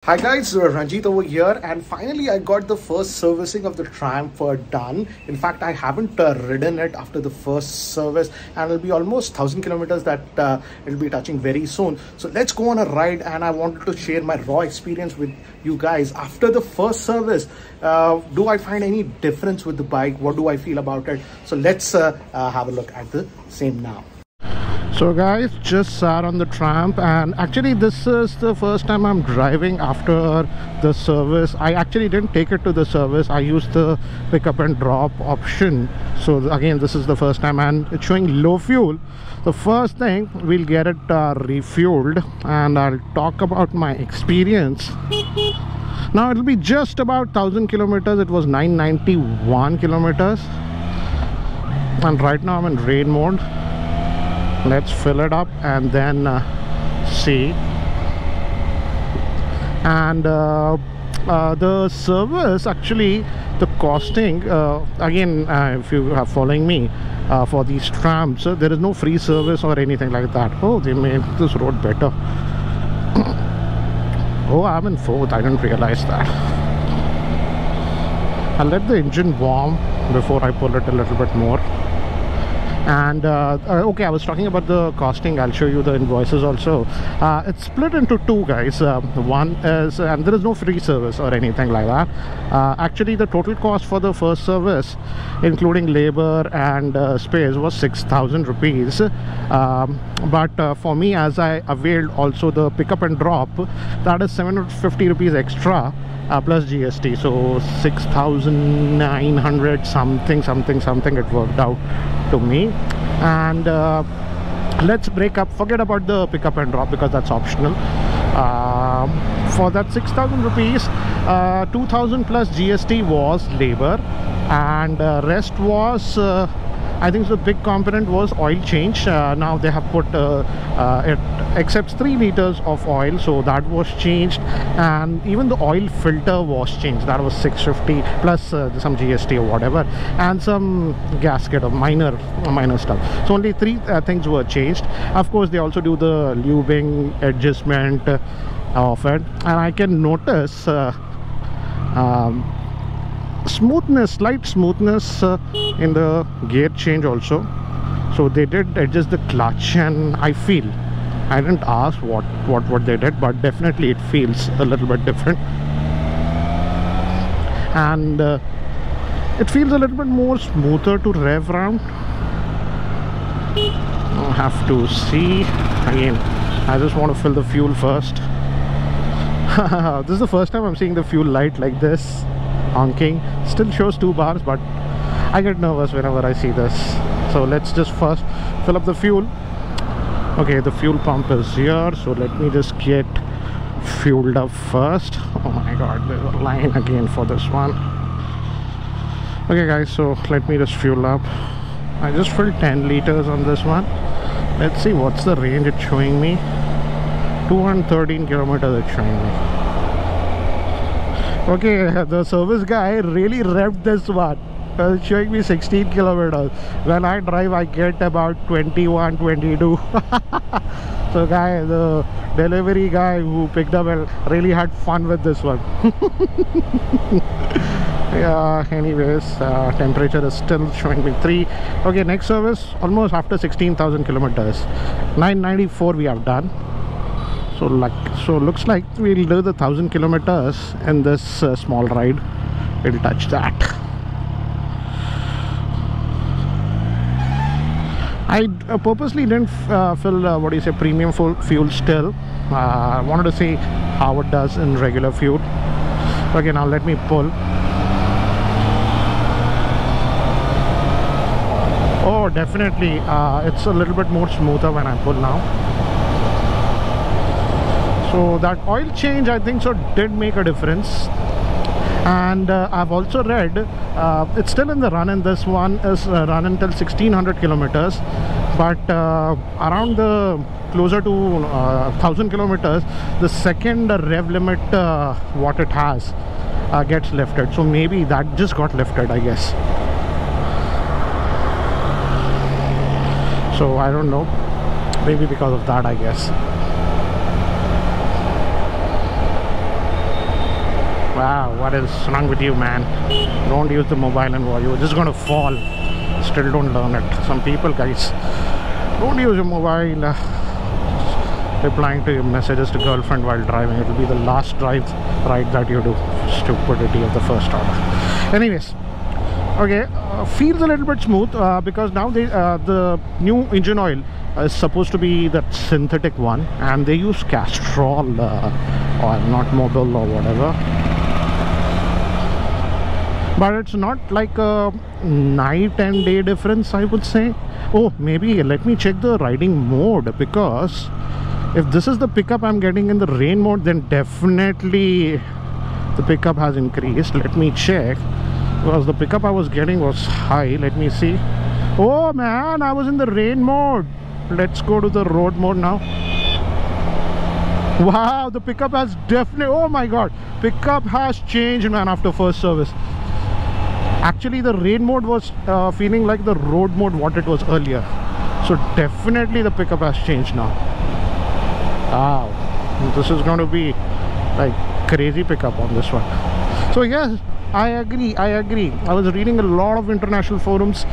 Hi guys, Ranjit over here, and finally I got the first servicing of the Triumph done. In fact, I haven't ridden it after the first service, and it'll be almost 1000 kilometers that it'll be touching very soon. So let's go on a ride, and I wanted to share my raw experience with you guys after the first service. Do I find any difference with the bike? What do I feel about it? So let's have a look at the same now. So guys, just sat on the Triumph, and actually this is the first time I'm driving after the service. I actually didn't take it to the service. I used the pick up and drop option. So again, this is the first time, and it's showing low fuel. The first thing, we'll get it refueled, and I'll talk about my experience. Now it'll be just about 1000 kilometers. It was 991 kilometers, and right now I'm in rain mode. Let's fill it up and then see. And the service, actually the costing, again, if you are following me for these Triumphs, there is no free service or anything like that. Oh, they made this road better. Oh, I'm in fourth. I didn't realize that. I'll let the engine warm before I pull it a little bit more. And okay, I was talking about the costing. I'll show you the invoices also. It's split into two, guys. One is, and there is no free service or anything like that. Actually, the total cost for the first service, including labor and space, was 6,000 rupees. But for me, as I availed also the pickup and drop, that is 750 rupees extra. Plus GST, so 6,900 something it worked out to me. And let's break up, forget about the pickup and drop because that's optional. For that 6,000 rupees, 2,000 plus GST was labor, and rest was I think the big component was oil change. Now they have put it accepts 3 liters of oil, so that was changed, and even the oil filter was changed. That was 650 plus some GST or whatever, and some gasket or minor stuff. So only 3 things were changed. Of course, they also do the lubing adjustment of it, and I can notice smoothness, slight smoothness in the gear change also. So they did adjust the clutch, and I feel, I didn't ask what they did, but definitely it feels a little bit different, and it feels a little bit more smoother to rev around. I'll have to see again. I just want to fill the fuel first. This is the first time I'm seeing the fuel light like this honking. Still shows 2 bars, but I get nervous whenever I see this. So let's just first fill up the fuel. Okay, the fuel pump is here, so let me just get fueled up first. Oh my god, there's a line again for this one. Okay guys, so let me just fuel up. I just filled 10 liters on this one. Let's see what's the range it's showing me. 213 kilometers it's showing me. Okay, the service guy really revved this one. It's showing me 16 kilometers. When I drive, I get about 21, 22. So guy, the delivery guy who picked up really had fun with this one. Yeah, anyways, temperature is still showing me 3. Okay, next service, almost after 16,000 kilometers. 994 we have done. So looks like we'll do the 1000 kilometers in this small ride. We'll touch that. I purposely didn't fill premium fuel still. I wanted to see how it does in regular fuel. Okay, now let me pull. Oh, definitely, it's a little bit more smoother when I pull now. So that oil change, I think so, did make a difference. And I've also read it's still in the run, and this one is run until 1600 kilometers, but around the closer to 1000 kilometers, the second rev limit what it has gets lifted. So maybe that just got lifted, I guess. So I don't know, maybe because of that, I guess. Wow, what is wrong with you, man? Don't use the mobile and watch. You're just gonna fall. Still don't learn it. Some people, guys, don't use your mobile replying to your messages to girlfriend while driving. It will be the last ride that you do. Stupidity of the first order. Anyways, okay, feels a little bit smooth because now the new engine oil is supposed to be that synthetic one, and they use Castrol oil, not Mobil or whatever. But it's not like a night and day difference, I would say. Oh, maybe let me check the riding mode, because if this is the pickup I'm getting in the rain mode, then definitely the pickup has increased. Let me check, because the pickup I was getting was high. Let me see. Oh man, I was in the rain mode. Let's go to the road mode now. Wow, the pickup has definitely, oh my god, pickup has changed, man, after first service. Actually, the rain mode was feeling like the road mode what it was earlier. So definitely the pickup has changed now. Wow, this is going to be like crazy pickup on this one. So yes, I agree. I was reading a lot of international forums.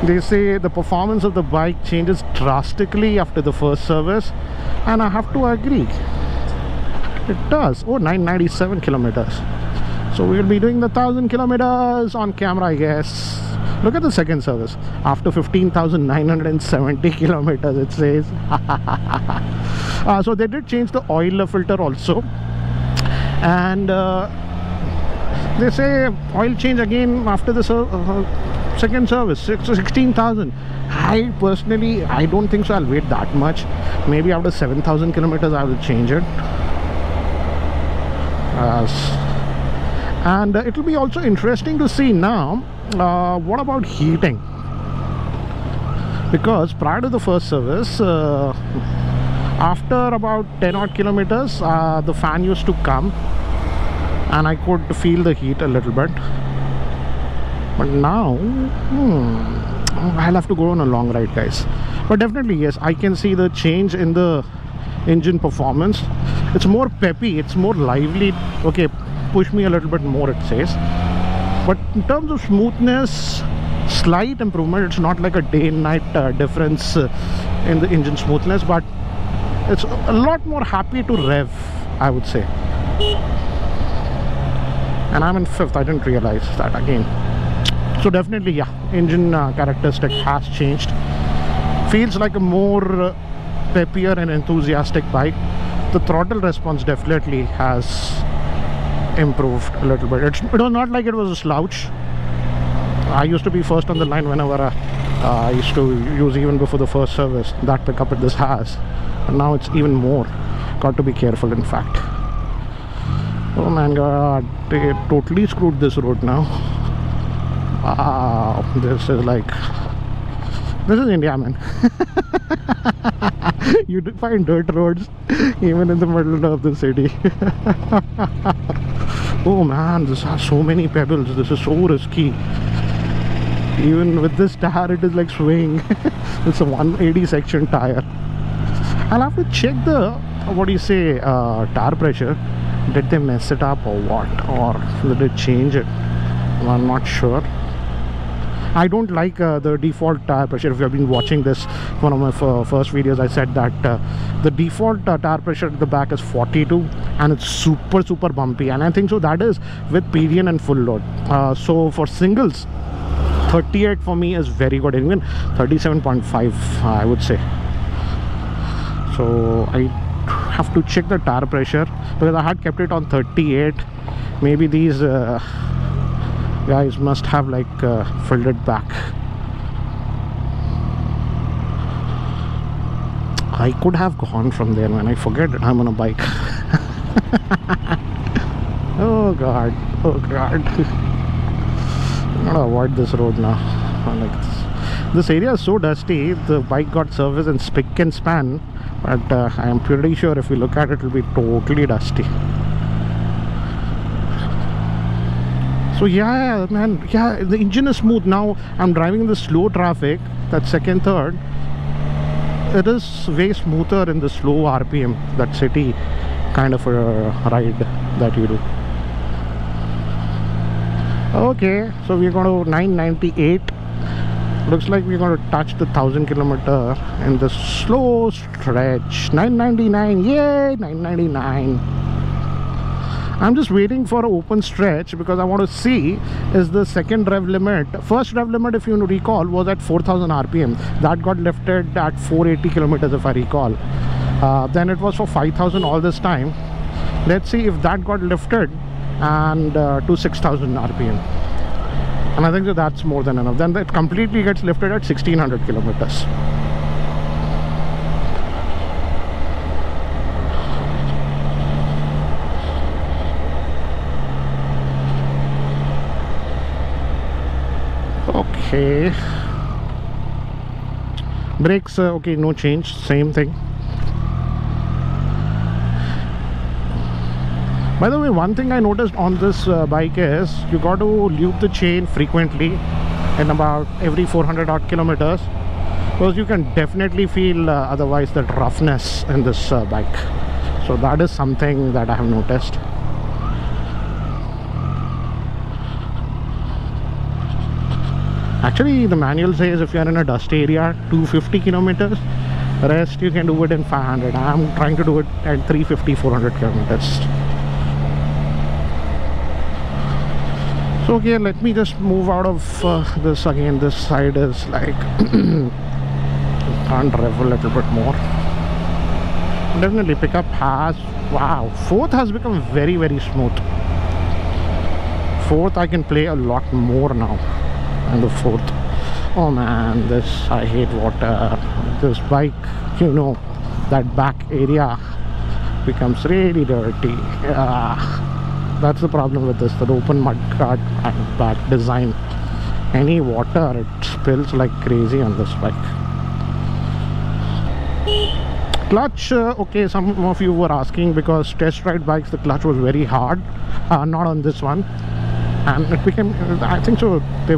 They say the performance of the bike changes drastically after the first service, and I have to agree, it does. Oh, 997 kilometers. So we'll be doing the 1000 kilometers on camera, I guess. Look at the second service. After 15,970 kilometers, it says. So they did change the oil filter also. And they say oil change again after the second service, 16,000. I personally, I don't think so I'll wait that much. Maybe after 7,000 kilometers I will change it. And it will be also interesting to see now what about heating, because prior to the first service, after about 10 odd kilometers, the fan used to come and I could feel the heat a little bit. But now I'll have to go on a long ride, guys. But definitely yes, I can see the change in the engine performance. It's more peppy, it's more lively. Okay, push me a little bit more, it says. But in terms of smoothness, slight improvement. It's not like a day and night difference in the engine smoothness, but it's a lot more happy to rev, I would say. And I'm in 5th, I didn't realize that again. So definitely, yeah, engine characteristic has changed. Feels like a more peppier and enthusiastic bike. The throttle response definitely has improved a little bit. It was not like it was a slouch. I used to be first on the line whenever I used to use, even before the first service, that pickup this has. And now it's even more. Got to be careful, in fact. Oh man, God, they totally screwed this road now. Wow, this is like, this is India, man. You find dirt roads even in the middle of the city. Oh man, this has so many pebbles. This is so risky. Even with this tire, it is like swaying. It's a 180 section tire. I'll have to check the, what do you say, tire pressure. Did they mess it up or what? Or did they change it? I'm not sure. I don't like the default tire pressure. If you have been watching this, one of my first videos, I said that the default tire pressure at the back is 42 and it's super bumpy, and I think so that is with PDN and full load. So for singles, 38 for me is very good, even 37.5 I would say. So I have to check the tire pressure, because I had kept it on 38. Maybe these guys must have like filled it back. I could have gone from there, man. I forget I'm on a bike. Oh god, oh god. I'm gonna avoid this road now. Like this area is so dusty. The bike got service and spick and span, but I am pretty sure if you look at it, it will be totally dusty. So yeah, man, yeah, the engine is smooth. Now I'm driving in the slow traffic, that second, third. It is way smoother in the slow RPM, that city kind of a ride that you do. Okay, so we're going to 998. Looks like we're going to touch the 1,000 kilometer in the slow stretch. 999, yay, 999. I'm just waiting for an open stretch because I want to see is the second rev limit. First rev limit, if you recall, was at 4,000 RPM. That got lifted at 480 kilometers, if I recall. Then it was for 5,000 all this time. Let's see if that got lifted and to 6,000 RPM. And I think that that's more than enough. Then it completely gets lifted at 1,600 kilometers. Okay. Brakes, okay, no change, same thing. By the way, one thing I noticed on this bike is you got to lube the chain frequently in about every 400 odd kilometers, because you can definitely feel otherwise that roughness in this bike. So that is something that I have noticed. Actually, the manual says if you are in a dust area, 250 kilometers. Rest you can do it in 500. I'm trying to do it at 350, 400 kilometers. So okay, let me just move out of this again. This side is like can't rev a little bit more. Definitely pickup has, wow, fourth has become very, very smooth. Fourth I can play a lot more now. And the fourth, oh man, this, I hate water. This bike, you know, that back area becomes really dirty. That's the problem with this, the open mud guard and back design. Any water, it spills like crazy on this bike. Clutch, okay, some of you were asking because test ride bikes the clutch was very hard, not on this one. And it became, I think so, they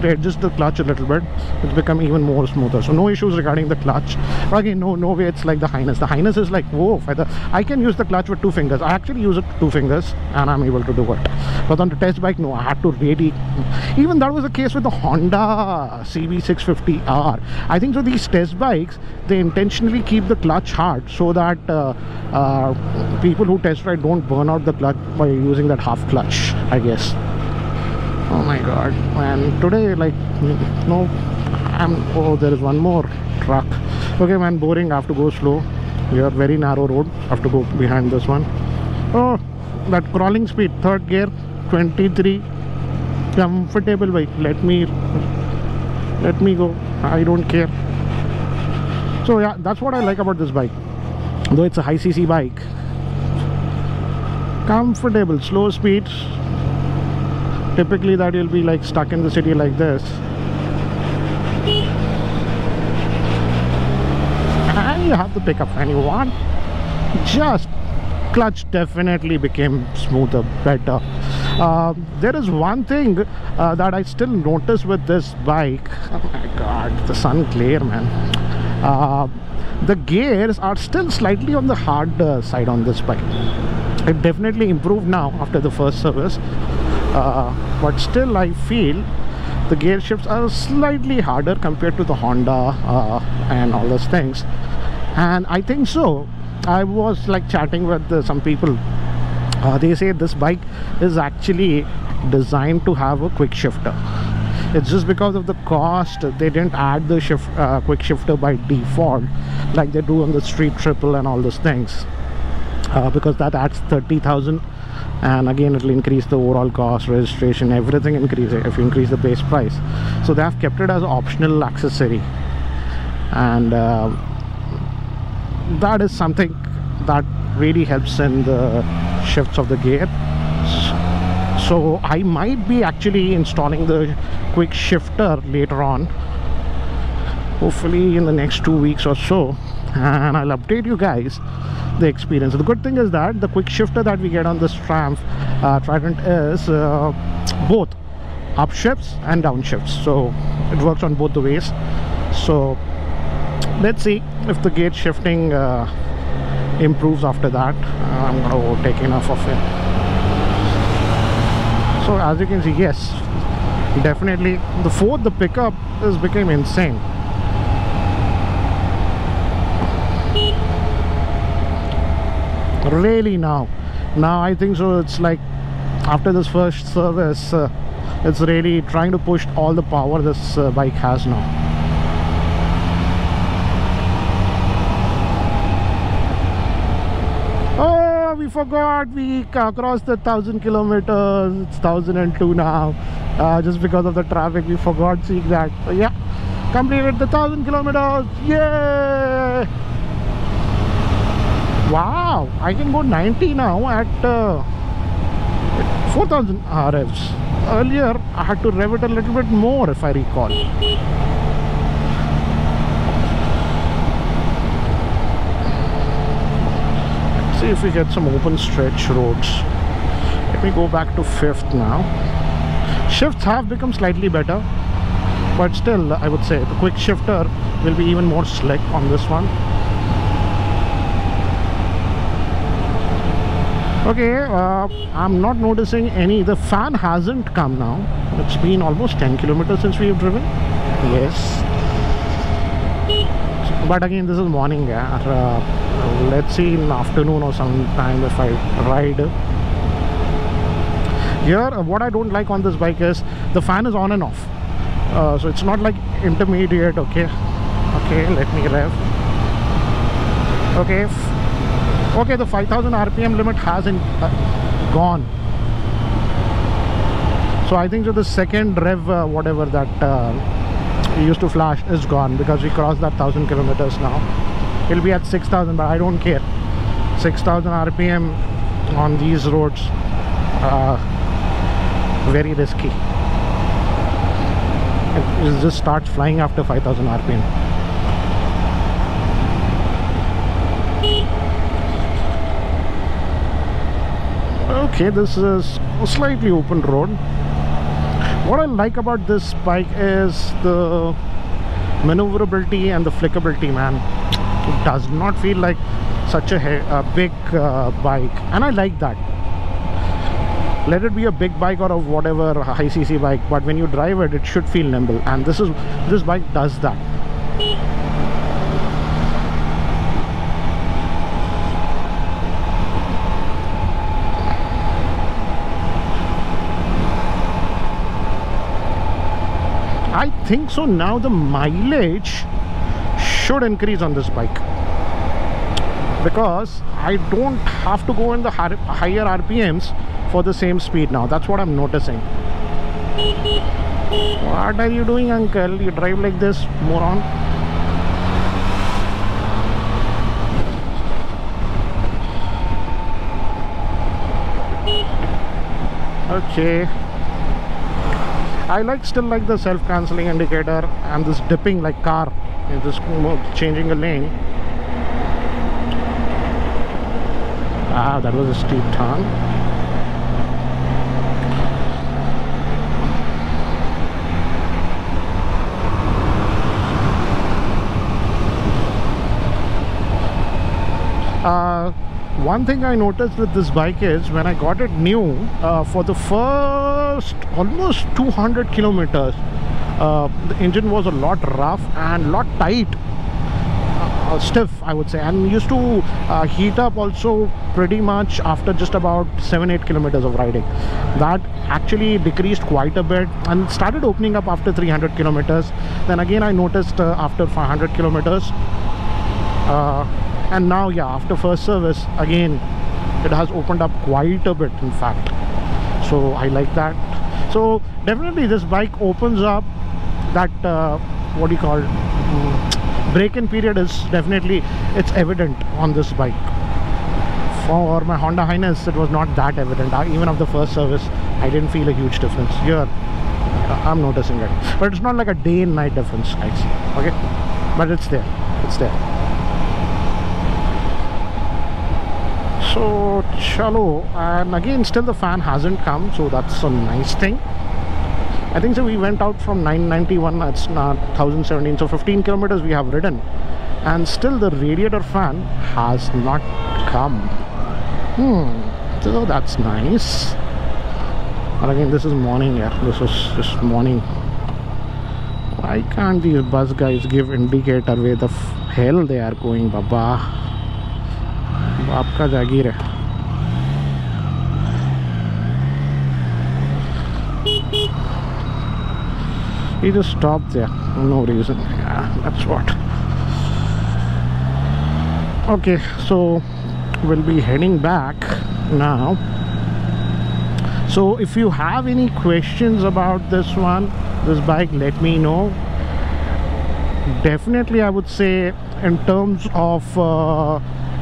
adjusted the clutch a little bit. It's become even more smoother, so no issues regarding the clutch. But again, no way it's like the Highness. The Highness is like, whoa, I can use the clutch with 2 fingers. I actually use it with 2 fingers and I'm able to do it. But on the test bike, no, I had to really, even that was the case with the Honda CB650R. I think so these test bikes, they intentionally keep the clutch hard so that people who test ride don't burn out the clutch by using that half clutch, I guess. Oh my god, man, today, like, no, oh, there is one more truck. Okay, man, boring, I have to go slow. We are very narrow road, I have to go behind this one. Oh, that crawling speed, third gear, 23, comfortable bike. Let me go, I don't care. So yeah, that's what I like about this bike. Though it's a high cc bike, comfortable, slow speeds. Typically that you'll be like stuck in the city like this, and you have the pickup when you want. Just clutch definitely became smoother, better. There is one thing that I still notice with this bike. Oh my god, the sun glare, man. The gears are still slightly on the hard side on this bike. It definitely improved now after the first service. But still I feel the gear shifts are slightly harder compared to the Honda and all those things. And I think so, I was like chatting with some people. They say this bike is actually designed to have a quick shifter. It's just because of the cost they didn't add the quick shifter by default like they do on the Street Triple and all those things, because that adds 30,000. And again, it will increase the overall cost, registration, everything increases if you increase the base price. So they have kept it as an optional accessory, and that is something that really helps in the shifts of the gear. So I might be actually installing the quick shifter later on, hopefully in the next 2 weeks or so, and I'll update you guys the experience. The good thing is that the quick shifter that we get on this Triumph Trident is both upshifts and downshifts, so it works on both the ways. So let's see if the gear shifting improves after that. I'm gonna take enough of it. So as you can see, yes, definitely the pickup is became insane. Really now I think so. It's like after this first service, it's really trying to push all the power this bike has now. Oh, we forgot we crossed the 1,000 kilometers. It's 1,002 now. Just because of the traffic, we forgot seeing that. So yeah, completed the 1,000 kilometers. Yay! Wow, I can go 90 now at 4,000 revs. Earlier, I had to rev it a little bit more, if I recall. Let's see if we get some open stretch roads. Let me go back to 5th now. Shifts have become slightly better, but still, I would say the quick shifter will be even more slick on this one. Okay, I'm not noticing the fan hasn't come now. It's been almost 10 kilometers since we have driven. Yes. But again, this is morning. Let's see in the afternoon or sometime if I ride. Here, what I don't like on this bike is the fan is on and off. So it's not like intermediate, okay? Okay, let me rev. Okay. Okay, the 5,000 RPM limit hasn't gone. So I think so the second rev, whatever that used to flash, is gone because we crossed that 1,000 kilometers now. It'll be at 6,000, but I don't care. 6,000 RPM on these roads, very risky. It just starts flying after 5,000 RPM. Okay, this is a slightly open road. What I like about this bike is the maneuverability and the flickability, man. It does not feel like such a big bike, and I like that. Let it be a big bike or a whatever high cc bike, but when you drive it, it should feel nimble, and this bike does that. I think so now the mileage should increase on this bike because I don't have to go in the higher RPMs for the same speed now. That's what I'm noticing. What are you doing, uncle? You drive like this, moron? Okay. I still like the self-cancelling indicator and this dipping like car. Just changing a lane. Ah, that was a steep turn. One thing I noticed with this bike is when I got it new, for the first almost 200 kilometers, the engine was a lot rough and lot tight, stiff, I would say, and used to heat up also pretty much after just about 7-8 kilometers of riding. That actually decreased quite a bit and started opening up after 300 kilometers. Then again I noticed after 500 kilometers. And now, yeah, after first service, again, it has opened up quite a bit, in fact. So I like that. So definitely this bike opens up that, what do you call it, break-in period is definitely, it's evident on this bike. For my Honda Highness, it was not that evident. Even after first service, I didn't feel a huge difference. Here, I'm noticing it. But it's not like a day and night difference, guys. Okay? But it's there. It's there. So chalo, and again still the fan hasn't come, so that's a nice thing. I think so we went out from 991, it's not 1017, so 15 kilometers we have ridden, and still the radiator fan has not come. So that's nice. And again, this is morning, yeah. This is just morning. Why can't these bus guys give indicator where the hell they are going, Baba? Baap ka jagir hai. He just stopped there, no reason. Yeah, that's what. Okay, so we'll be heading back now. So if you have any questions about this bike, let me know. Definitely I would say in terms of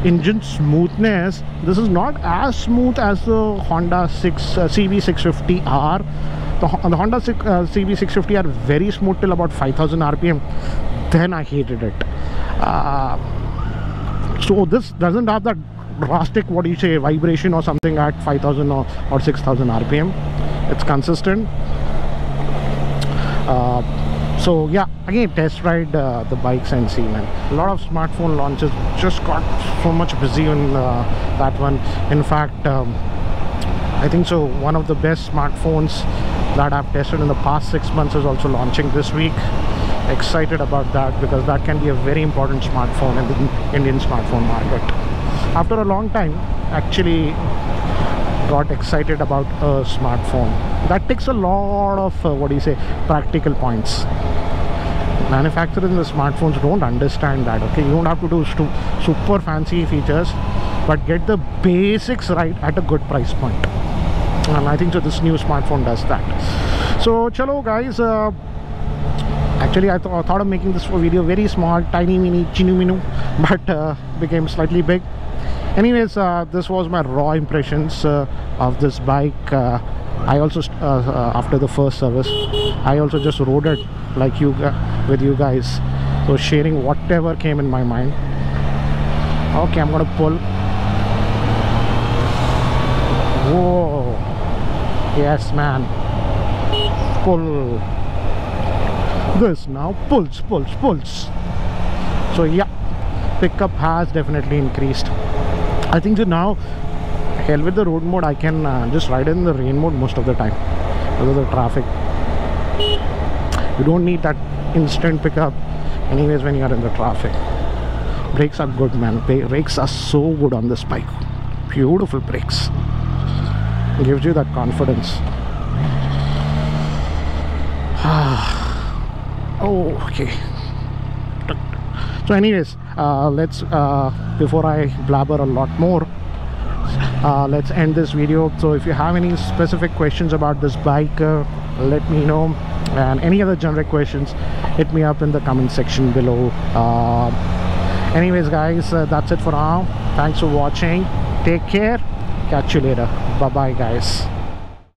engine smoothness, this is not as smooth as the Honda CB650R. The Honda CB650 are very smooth till about 5000 RPM. Then I hated it. So this doesn't have that drastic, what do you say, vibration or something at 5000 or 6000 RPM. It's consistent. So yeah, again, test ride the bikes and see, man. A lot of smartphone launches, just got so much busy on that one. In fact, I think so one of the best smartphones that I've tested in the past 6 months is also launching this week. Excited about that because that can be a very important smartphone in the Indian smartphone market. After a long time, actually got excited about a smartphone that takes a lot of what do you say, practical points. Manufacturers in the smartphones don't understand that. Okay, you don't have to do super fancy features, but get the basics right at a good price point. And I think so this new smartphone does that. So chalo guys, actually I thought of making this video very small, tiny, mini, chinu minu, but became slightly big. Anyways, this was my raw impressions of this bike. I also after the first service, I also just rode it like with you guys, so sharing whatever came in my mind. Okay, I'm gonna pull. Whoa, yes man, pull this now, pulls. So yeah, pickup has definitely increased. I think that now, hell with the road mode, I can just ride in the rain mode most of the time because of the traffic. You don't need that instant pickup anyways when you are in the traffic. Brakes are good, man. Brakes are so good on this bike. Beautiful brakes. Gives you that confidence. Oh, okay. So anyways, let's before I blabber a lot more, let's end this video. So if you have any specific questions about this bike, let me know, and any other generic questions, hit me up in the comment section below. Anyways guys, that's it for now. Thanks for watching. Take care. Catch you later. Bye bye guys.